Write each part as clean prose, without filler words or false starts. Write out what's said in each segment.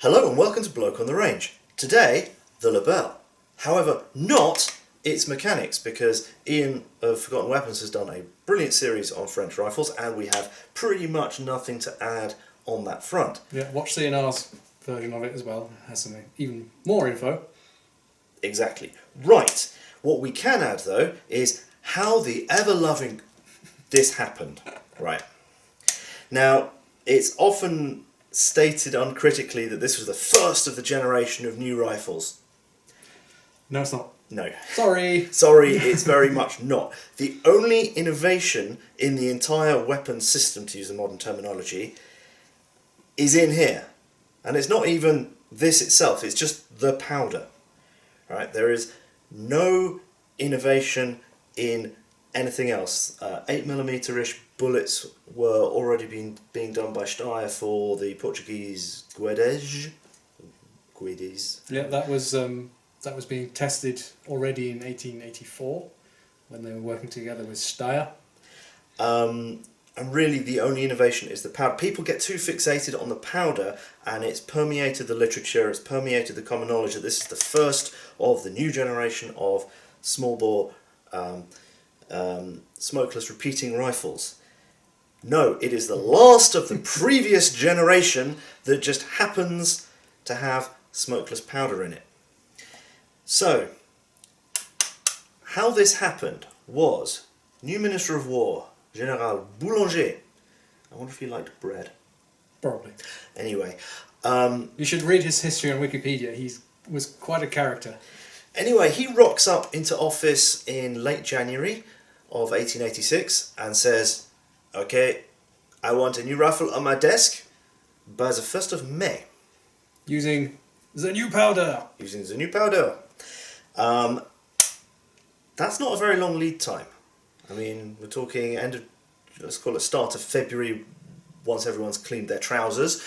Hello and welcome to Bloke on the Range. Today, the Lebel. However, not its mechanics, because Ian of Forgotten Weapons has done a brilliant series on French rifles and we have pretty much nothing to add on that front. Yeah, watch CNR's version of it as well. It has some even more info. Exactly. Right. What we can add though is how the ever-loving this happened. Right. Now, it's often stated uncritically that this was the first of the generation of new rifles. No, it's not. No. Sorry, It's very much not. The only innovation in the entire weapon system, to use the modern terminology, is in here. And it's not even this itself, it's just the powder. Right? There is no innovation in anything else. 8mm-ish bullets were already being done by Steyr for the Portuguese Guedes. Yeah, that was being tested already in 1884 when they were working together with Steyr. And really the only innovation is the powder. People get too fixated on the powder, and it's permeated the literature, it's permeated the common knowledge that this is the first of the new generation of small bore smokeless repeating rifles. No, it is the last of the previous generation that just happens to have smokeless powder in it. So, how this happened was new Minister of War, General Boulanger. I wonder if he liked bread. Probably. Anyway. You should read his history on Wikipedia. He was quite a character. Anyway, he rocks up into office in late January of 1886 and says, okay, I want a new rifle on my desk by the 1st of May. Using the new powder. Using the new powder. That's not a very long lead time. I mean, we're talking let's call it start of February, once everyone's cleaned their trousers.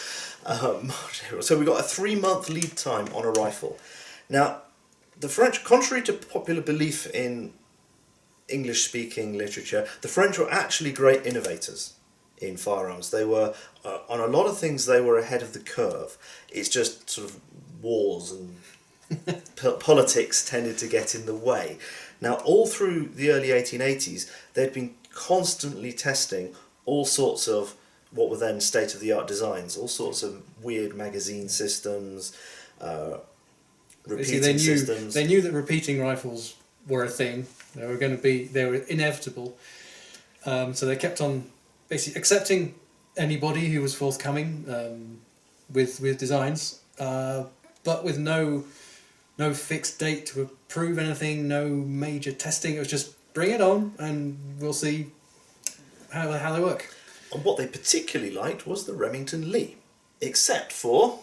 So we've got a 3-month lead time on a rifle. Now, the French, contrary to popular belief in English-speaking literature, the French were actually great innovators in firearms. They were, on a lot of things, they were ahead of the curve. It's just sort of wars and politics tended to get in the way. Now, all through the early 1880s, they'd been constantly testing all sorts of what were then state-of-the-art designs, all sorts of weird magazine systems, repeating systems. They knew that repeating rifles were a thing. They were inevitable. So they kept on basically accepting anybody who was forthcoming with designs, but with no fixed date to approve anything, no major testing. It was just bring it on and we'll see how they work. And what they particularly liked was the Remington Lee, except for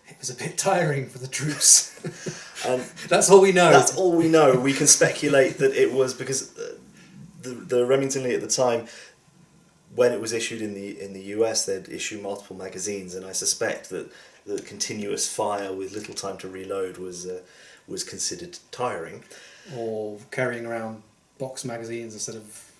it was a bit tiring for the troops. That's all we know. That's all we know. We can speculate that it was because the Remington Lee at the time, when it was issued in the US, they'd issue multiple magazines, and I suspect that the continuous fire with little time to reload was considered tiring. Or carrying around box magazines instead of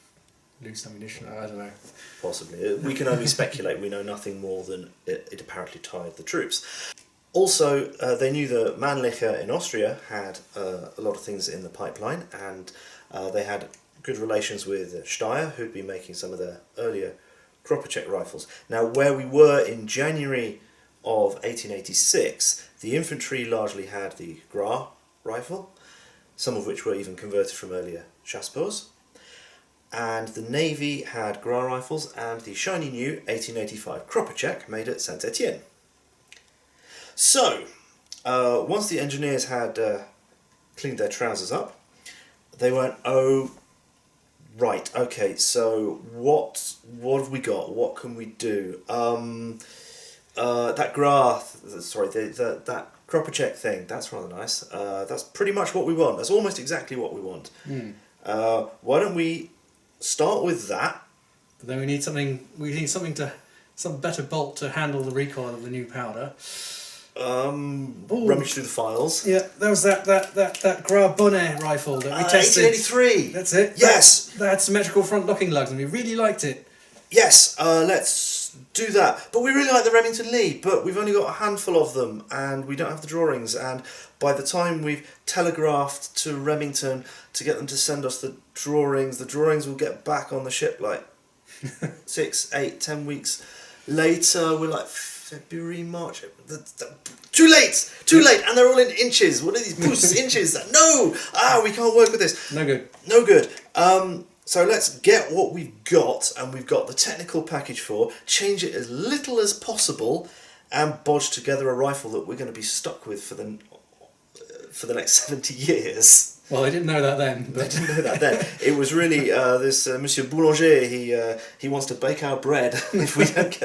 loose ammunition. I don't know. Possibly. We can only speculate. We know nothing more than it apparently tired the troops. Also, they knew that Mannlicher in Austria had a lot of things in the pipeline, and they had good relations with Steyr, who'd been making some of their earlier Kropatschek rifles. Now, where we were in January of 1886, the infantry largely had the Gras rifle, some of which were even converted from earlier chassepots, and the Navy had Gras rifles and the shiny new 1885 Kropatschek made at Saint-Étienne. So, once the engineers had cleaned their trousers up, they went, oh, right, okay, so what have we got? What can we do? That Kropatschek thing, that's rather nice. That's pretty much what we want. That's almost exactly what we want. Why don't we start with that? But then we need some better bolt to handle the recoil of the new powder. Rummage through the files. Yeah, there was that Gras Bonnet rifle that we tested. 1883. That's it. Yes. That had symmetrical front locking lugs, and we really liked it. Yes. Let's do that. But we really like the Remington Lee, but we've only got a handful of them, and we don't have the drawings. And by the time we've telegraphed to Remington to get them to send us the drawings will get back on the ship like 6, 8, 10 weeks later. We're like February, March. Too late, and they're all in inches. What are these boosts? Inches? No! We can't work with this. No good. No good. So let's get what we've got, and we've got the technical package for, change it as little as possible, and bodge together a rifle that we're going to be stuck with for the next 70 years. Well, I didn't know that then. But I didn't know that then. It was really this Monsieur Boulanger. He wants to bake our bread if we don't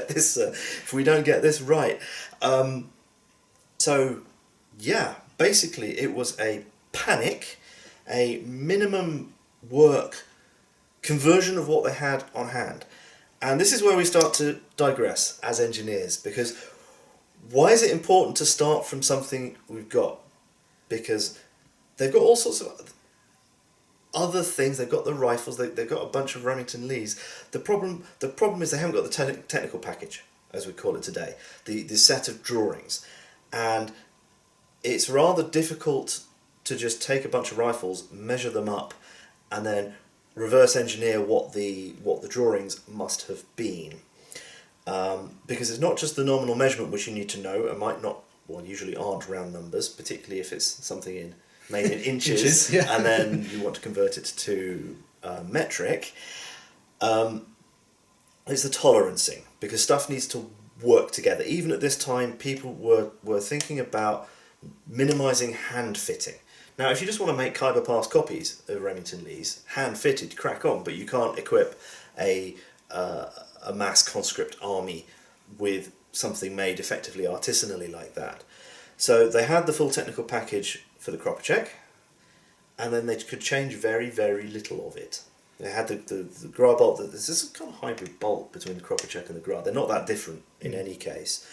get this right. So yeah, basically it was a panic, a minimum work conversion of what they had on hand. And this is where we start to digress as engineers, because why is it important to start from something we've got? Because they've got all sorts of other things. They've got the rifles, they've got a bunch of Remington Lees. The problem is they haven't got the technical package, as we call it today, the set of drawings. And it's rather difficult to just take a bunch of rifles, measure them up, and then reverse engineer what the drawings must have been, because it's not just the nominal measurement which you need to know, and might not, well, usually aren't round numbers, particularly if it's something made in inches, yeah. and then you want to convert it to metric. It's the tolerancing, because stuff needs to work together. Even at this time, people were thinking about minimising hand fitting. Now, if you just want to make Khyber Pass copies of Remington Lees, hand-fitted, crack on, but you can't equip a mass conscript army with something made effectively artisanally like that. So they had the full technical package for the Kropacek, and then they could change very, very little of it. They had the Gra bolt. There's this kind of hybrid bolt between the Kropacek and the Gra. They're not that different in any case.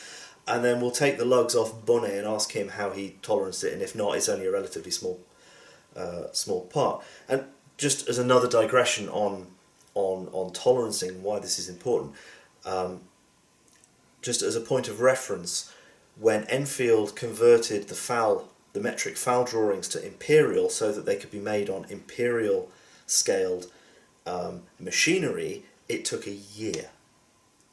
And then we'll take the lugs off Bonnet and ask him how he toleranced it, and if not, it's only a relatively small part. And just as another digression on tolerancing and why this is important, just as a point of reference, when Enfield converted the metric FAL drawings to imperial so that they could be made on imperial scaled machinery, it took a year.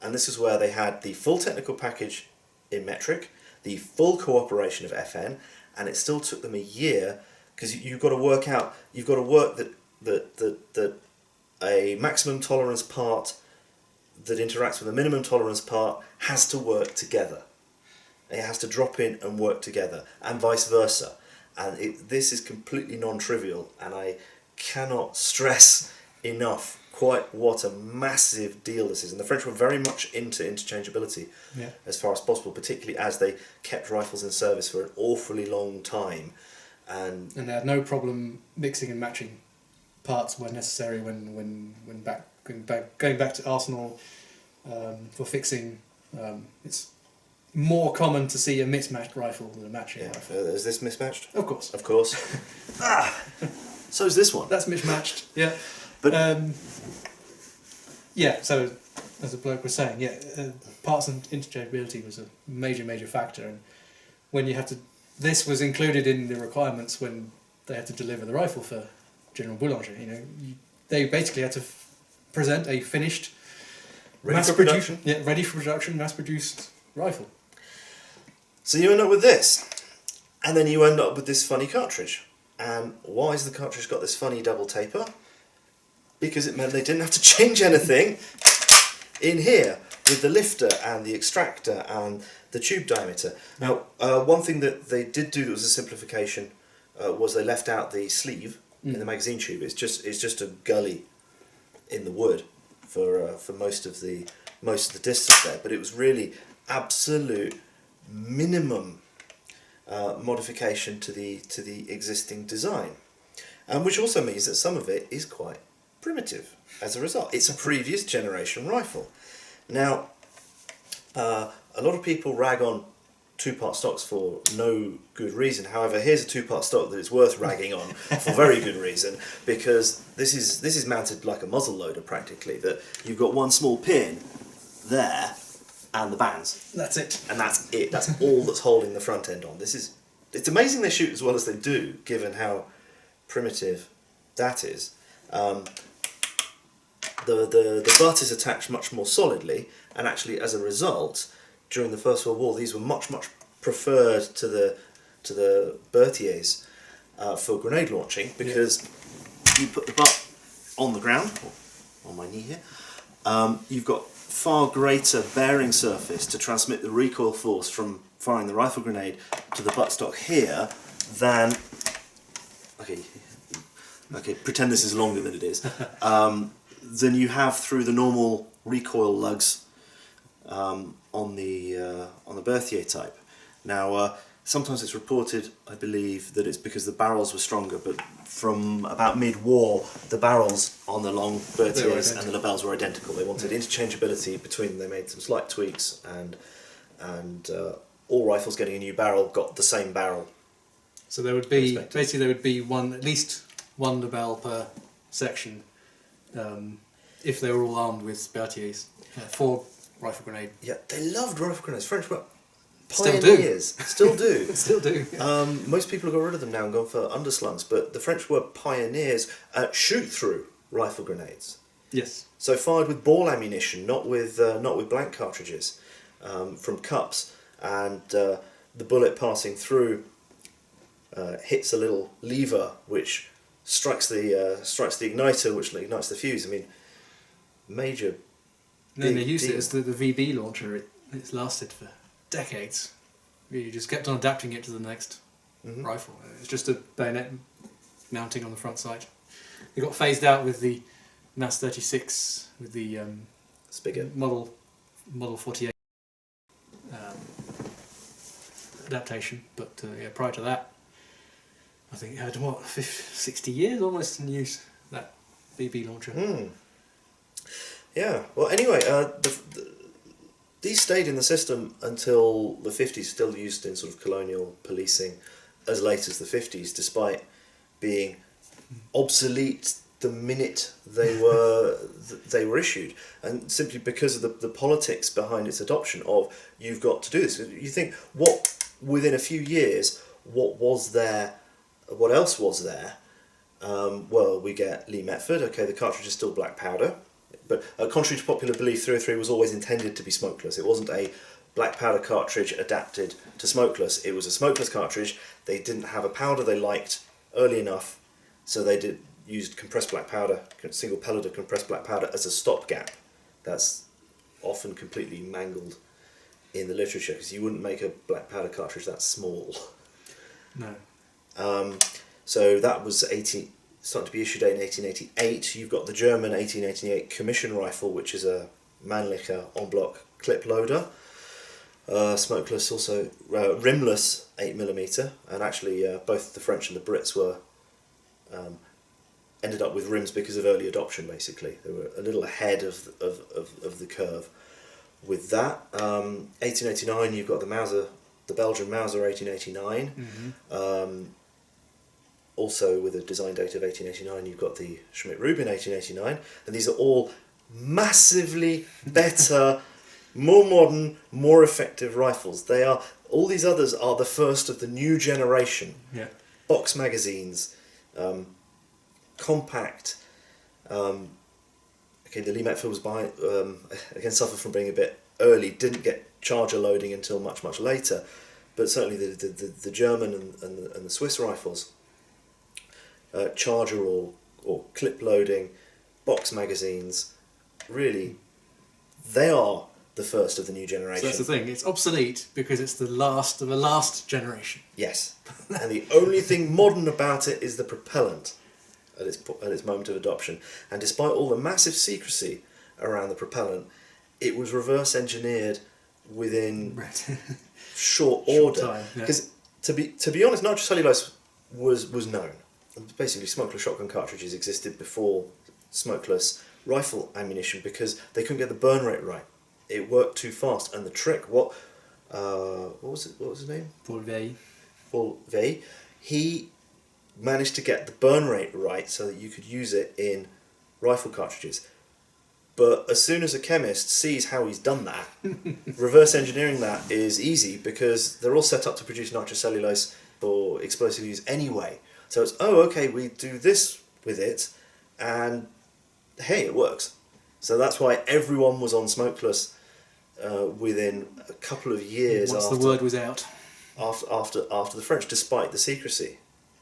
And this is where they had the full technical package in metric, the full cooperation of FN, and it still took them a year, because you've got to work that a maximum tolerance part that interacts with a minimum tolerance part has to work together. It has to drop in and work together, and vice versa. And this is completely non-trivial, and I cannot stress enough quite what a massive deal this is. And the French were very much into interchangeability, yeah, as far as possible, particularly as they kept rifles in service for an awfully long time. And they had no problem mixing and matching parts where necessary when going back to Arsenal for fixing. It's more common to see a mismatched rifle than a matching rifle. Is this mismatched? Of course. Of course. So is this one. That's mismatched. Yeah. But yeah. So as the bloke was saying, parts and interchangeability was a major factor, and when you have to. This was included in the requirements when they had to deliver the rifle for General Boulanger. They basically had to present a finished, ready for production, mass-produced rifle. So you end up with this, and then you end up with this funny cartridge. And why has the cartridge got this funny double taper? Because it meant they didn't have to change anything in here with the lifter and the extractor and the tube diameter. Now, one thing that they did do that was a simplification was they left out the sleeve in the magazine tube. It's just a gully in the wood for most of the distance there. But it was really absolute minimum modification to the existing design, and which also means that some of it is quite primitive as a result. It's a previous generation rifle. Now, a lot of people rag on two-part stocks for no good reason. However, here's a two-part stock that is worth ragging on for very good reason, because this is mounted like a muzzle loader practically. That you've got one small pin there, and the bands. That's it. And that's it. That's all that's holding the front end on. It's amazing they shoot as well as they do, given how primitive that is. The butt is attached much more solidly, and actually, as a result, during the First World War, these were much preferred to the Berthiers for grenade launching, because you put the butt on the ground, on my knee here. You've got far greater bearing surface to transmit the recoil force from firing the rifle grenade to the buttstock here than, okay, pretend this is longer than it is, than you have through the normal recoil lugs on the Berthier type. Now, sometimes it's reported, I believe, that it's because the barrels were stronger, but from about mid-war, the barrels on the long Berthiers and the Lebels were identical. They wanted interchangeability between them. They made some slight tweaks, and all rifles getting a new barrel got the same barrel. So there would be, basically there would be at least one Lebel per section, if they were all armed with Berthiers, 4 rifle grenade. Yeah, they loved rifle grenades. French were Still pioneers. Still do. Still do. Most people have got rid of them now and gone for underslungs, but the French were pioneers at shoot-through rifle grenades. Yes. So fired with ball ammunition, not with blank cartridges, from cups, and the bullet passing through hits a little lever which strikes the igniter, which ignites the fuse. I mean, major. And then they used it as the VB launcher. It's lasted for decades. You just kept on adapting it to the next rifle. It's just a bayonet mounting on the front sight. It got phased out with the NAS 36 with the spigot model 48 adaptation, but prior to that, I think it had 60 years almost in use, that VB launcher. Yeah. Well, anyway, these stayed in the system until the 50s, still used in sort of colonial policing as late as the 50s, despite being obsolete the minute they were issued, and simply because of the politics behind its adoption of, you've got to do this. You think, within a few years, what else was there? Well, we get Lee Metford. Okay, the cartridge is still black powder. But contrary to popular belief, 303 was always intended to be smokeless. It wasn't a black powder cartridge adapted to smokeless. It was a smokeless cartridge. They didn't have a powder they liked early enough, so they used compressed black powder, single pellet of compressed black powder, as a stopgap. That's often completely mangled in the literature, because you wouldn't make a black powder cartridge that small. No. So that was starting to be issued in 1888. You've got the German 1888 commission rifle, which is a Mannlicher en bloc clip loader, smokeless, also rimless 8mm, and actually both the French and the Brits were ended up with rims because of early adoption. Basically, they were a little ahead of the curve with that. 1889, you've got the Belgian Mauser 1889. Also, with a design date of 1889, you've got the Schmidt-Rubin 1889, and these are all massively better, more modern, more effective rifles. All these others are the first of the new generation. Yeah. Box magazines, compact. Okay, the Lee Metford was again suffered from being a bit early, didn't get charger loading until much later, but certainly the German and the Swiss rifles. Charger or clip loading, box magazines, really, they are the first of the new generation. So that's the thing, it's obsolete because it's the last of the last generation. Yes, and the only thing modern about it is the propellant at its moment of adoption. And despite all the massive secrecy around the propellant, it was reverse engineered within short order. Because to be honest, nitrocellulose was known. Basically, smokeless shotgun cartridges existed before smokeless rifle ammunition because they couldn't get the burn rate right. It worked too fast, and the trick, what was it? What was his name? Paul Vey. Paul Vey. He managed to get the burn rate right so that you could use it in rifle cartridges. But as soon as a chemist sees how he's done that, reverse engineering that is easy because they're all set up to produce nitrocellulose for explosive use anyway. So it's, oh, okay, we do this with it, and hey, it works. So that's why everyone was on smokeless within a couple of years Once after the word was out. after the French, despite the secrecy.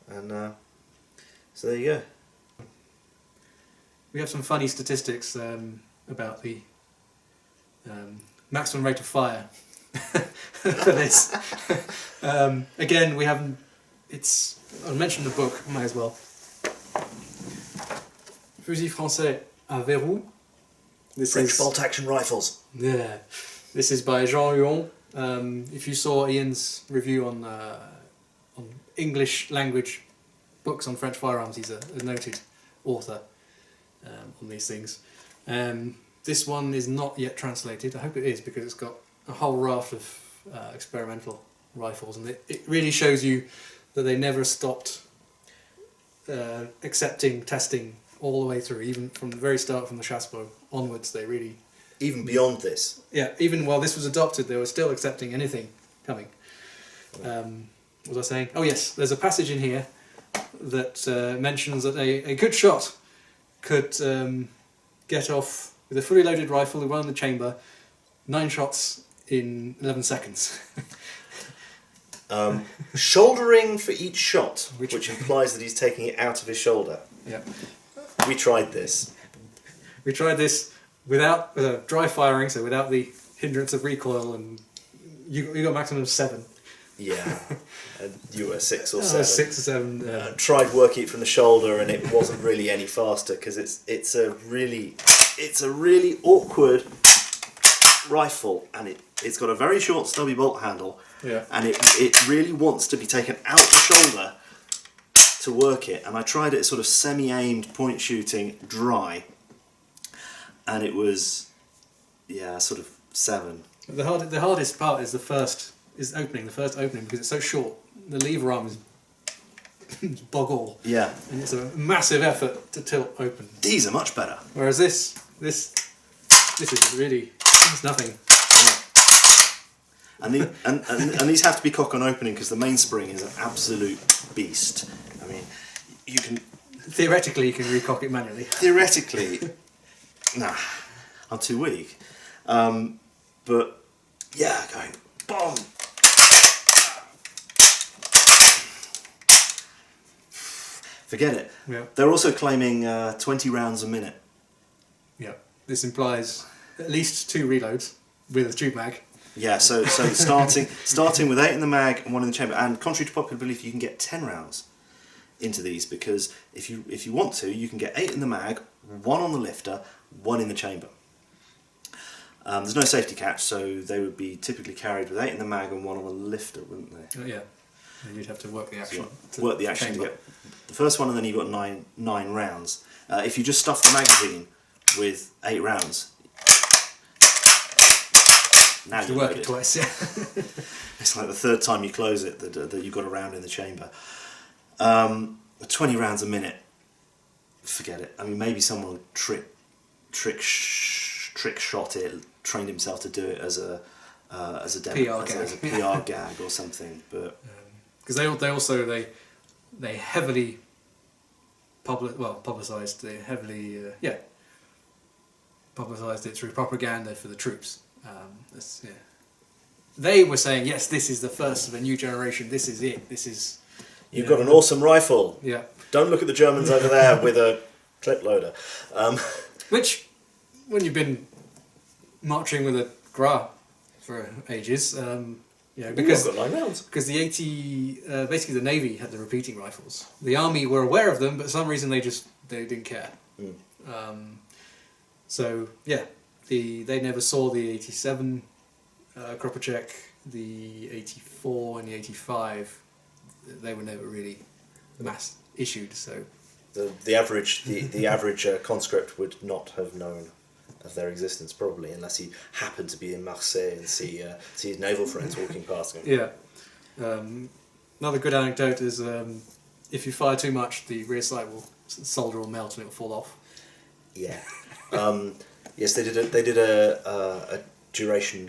And so there you go. We have some funny statistics about the maximum rate of fire for this. Again, we haven't. I'll mention the book. Might as well. Fusil français à verrou. This French is bolt action rifles. Yeah. This is by Jean Huon. If you saw Ian's review on English language books on French firearms, he's a noted author on these things. This one is not yet translated. I hope it is because it's got a whole raft of experimental rifles, and it really shows you that they never stopped accepting testing all the way through, even from the very start, from the Chassepot onwards. They really... Even beyond this. Yeah, even while this was adopted, they were still accepting anything coming. What was I saying? Oh yes, there's a passage in here that mentions that a good shot could get off with a fully loaded rifle with one in the chamber, 9 shots in 11 seconds. Shouldering for each shot, which implies that he's taking it out of his shoulder. Yeah. We tried this. We tried this without dry firing, so without the hindrance of recoil, and you got maximum 7. Yeah, and you were 6 or 6 7. or 7. Tried working it from the shoulder, and it wasn't really any faster because it's a really awkward rifle, and it's got a very short stubby bolt handle. Yeah. And it really wants to be taken out the shoulder to work it. And I tried it sort of semi-aimed point shooting dry, and it was sort of 7. The hardest part is the first opening because it's so short. The lever arm is bog all. Yeah. And it's a massive effort to tilt open. These are much better. Whereas this is really, it's nothing. And these have to be cock on opening because the mainspring is an absolute beast. I mean, you can... Theoretically, you can recock it manually. Theoretically, nah, I'm too weak. But yeah, going bomb. Forget it. Yeah. They're also claiming 20 rounds a minute. Yeah. This implies at least 2 reloads with a tube mag. Yeah, so starting with 8 in the mag and 1 in the chamber, and contrary to popular belief, you can get 10 rounds into these because if you want to, you can get 8 in the mag, 1 on the lifter, 1 in the chamber. There's no safety catch, so they would be typically carried with 8 in the mag and 1 on the lifter, wouldn't they? Yeah, and you'd have to work the action. Work the action to get the first one, and then you've got 9 rounds. If you just stuff the magazine with 8 rounds. Now you work it twice, yeah. It's like the 3rd time you close it that you've got a round in the chamber. 20 rounds a minute, forget it. I mean, maybe someone trick shot it, trained himself to do it as a demo, as a PR gag or something. But because they heavily publicised. They heavily publicised it through propaganda for the troops. They were saying, yes, this is the first of a new generation. This is it. This is. You've got an awesome rifle. Yeah. Don't look at the Germans over there with a clip loader. Which, when you've been marching with a Gras for ages, because I've got 9 rounds. Because the basically the Navy had the repeating rifles. The Army were aware of them, but for some reason they didn't care. So yeah. They never saw the 87 Kropotchek, the 84 and the 85. They were never really mass issued. So the average conscript would not have known of their existence probably, unless he happened to be in Marseille and see his naval friends walking past him. Yeah. Another good anecdote is if you fire too much, the rear sight solder will melt and it will fall off. Yeah. Yes, they did a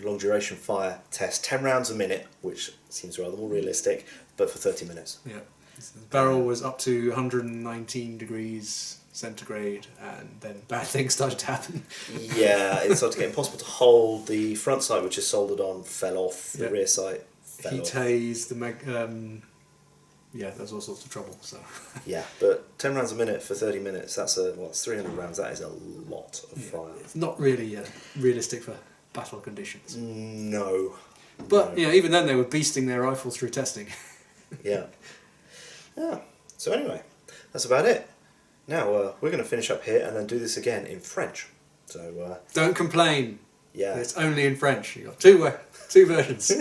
long duration fire test, 10 rounds a minute, which seems rather more realistic, but for 30 minutes. Yeah. The barrel was up to 119 degrees centigrade, and then bad things started to happen. Yeah, it started to get impossible to hold. The front sight, which is soldered on, fell off. The rear sight fell Heat off. haze, yeah, there's all sorts of trouble. So Yeah, but 10 rounds a minute for 30 minutes, that's it's 300 rounds, that is a lot of fire. it's not really realistic for battle conditions. No. But, no. even then they were beasting their rifles through testing. Yeah. Yeah. So anyway, that's about it. Now, we're going to finish up here and then do this again in French. So, Don't complain. yeah. It's only in French. You've got two versions.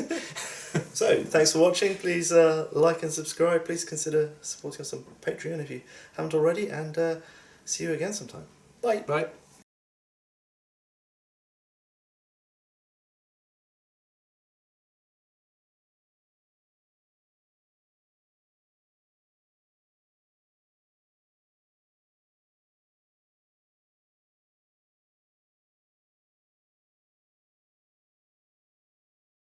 So, thanks for watching. Please like and subscribe. Please consider supporting us on Patreon if you haven't already. And see you again sometime. Bye. Bye.